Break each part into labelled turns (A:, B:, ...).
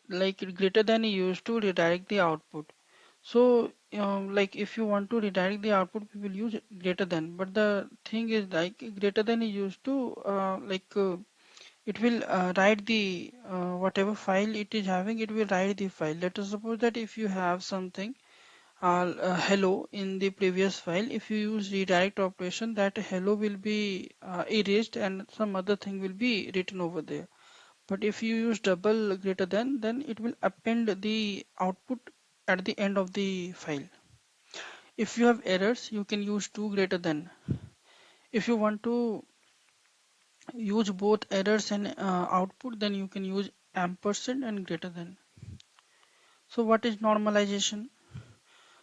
A: like greater than is used to redirect the output. So like if you want to redirect the output, we will use greater than. But the thing is like greater than is used to it will write the whatever file it is having, it will write the file. Let us suppose that if you have something hello in the previous file, if you use redirect operation, that hello will be erased and some other thing will be written over there. But if you use double greater than, then it will append the output at the end of the file. If you have errors, you can use two greater than. If you want to use both errors and output, then you can use ampersand and greater than. So what is normalization?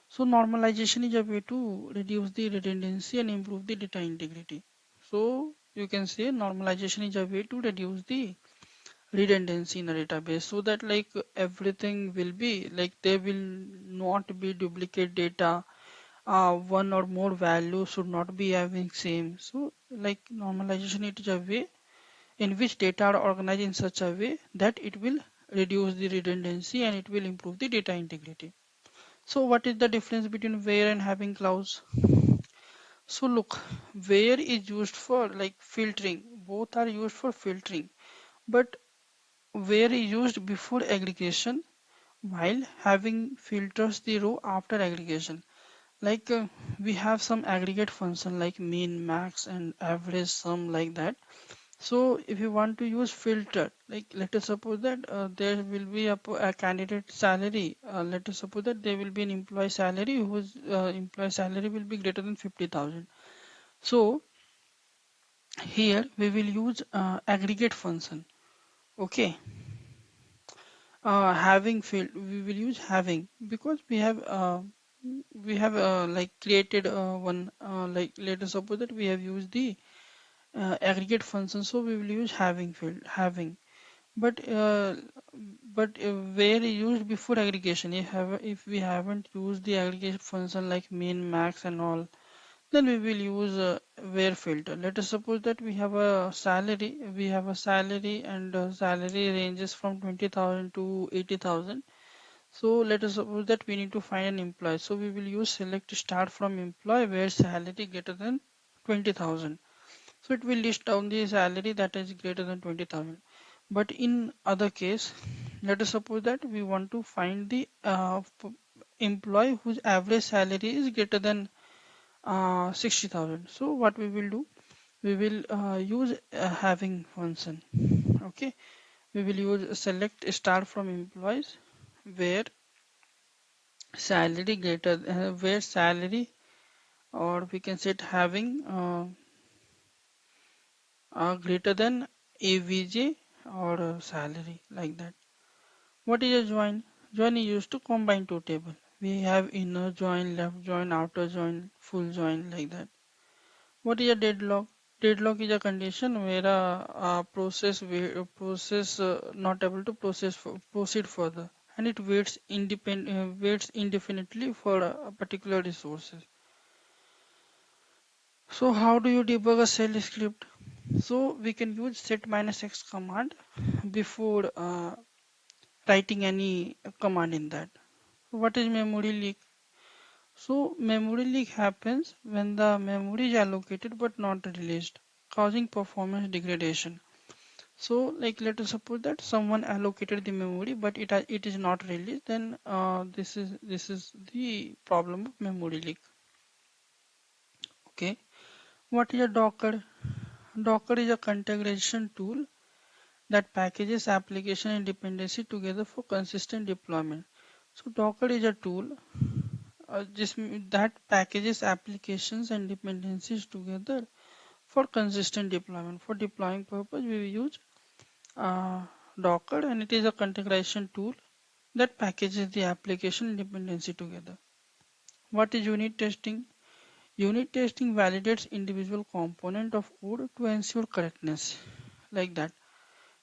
A: So normalization is a way to reduce the redundancy and improve the data integrity. So you can say normalization is a way to reduce the redundancy in a database, so that like everything will be like there will not be duplicate data. One or more values should not be having same. So like normalization, it is a way in which data are organized in such a way that it will reduce the redundancy and it will improve the data integrity. So what is the difference between where and having clause? So look, where is used for like filtering. Both are used for filtering, but where is used before aggregation, while having filters the row after aggregation. Like we have some aggregate function like mean, max, and average, sum, like that. So if you want to use filter, like let us suppose that there will be a candidate salary. Let us suppose that there will be an employee salary whose employee salary will be greater than 50,000. So here we will use aggregate function. Okay, having field we will use having, because we have like created one like let us suppose that we have used the aggregate function, so we will use having field having. But where used before aggregation, if we haven't used the aggregate function like min, max, and all, then we will use where filter. Let us suppose that we have a salary and salary ranges from 20,000 to 80,000. So let us suppose that we need to find an employee. So we will use select start from employee where salary greater than 20,000. So it will list down the salary that is greater than 20,000. But in other case, let us suppose that we want to find the employee whose average salary is greater than 60,000. So what we will do, we will use having function. Okay, we will use select start from employees where salary greater where salary, or we can set having greater than avj or salary, like that. What is a join? Join is used to combine two tables. We have inner join, left join, outer join, full join, like that. What is a deadlock? Deadlock is a condition where a process not able to proceed further, and it waits indefinitely for a particular resources. So how do you debug a shell script? So we can use set -x command before writing any command in that. What is memory leak? So memory leak happens when the memory is allocated but not released, causing performance degradation. So like let us suppose that someone allocated the memory but it is not released, then this is the problem of memory leak. Okay, what is a Docker? Docker is a containerization tool that packages application and dependency together for consistent deployment. So Docker is a tool that packages applications and dependencies together for consistent deployment. For deploying purpose, we will use uh, Docker, and it is a containerization tool that packages the application and dependency together. What is unit testing? Unit testing validates individual component of code to ensure correctness, like that.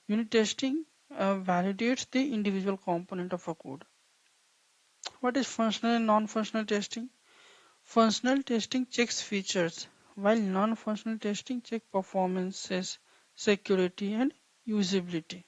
A: Unit testing validates the individual component of a code. What is functional and non-functional testing? Functional testing checks features, while non-functional testing checks performances, security, and usability.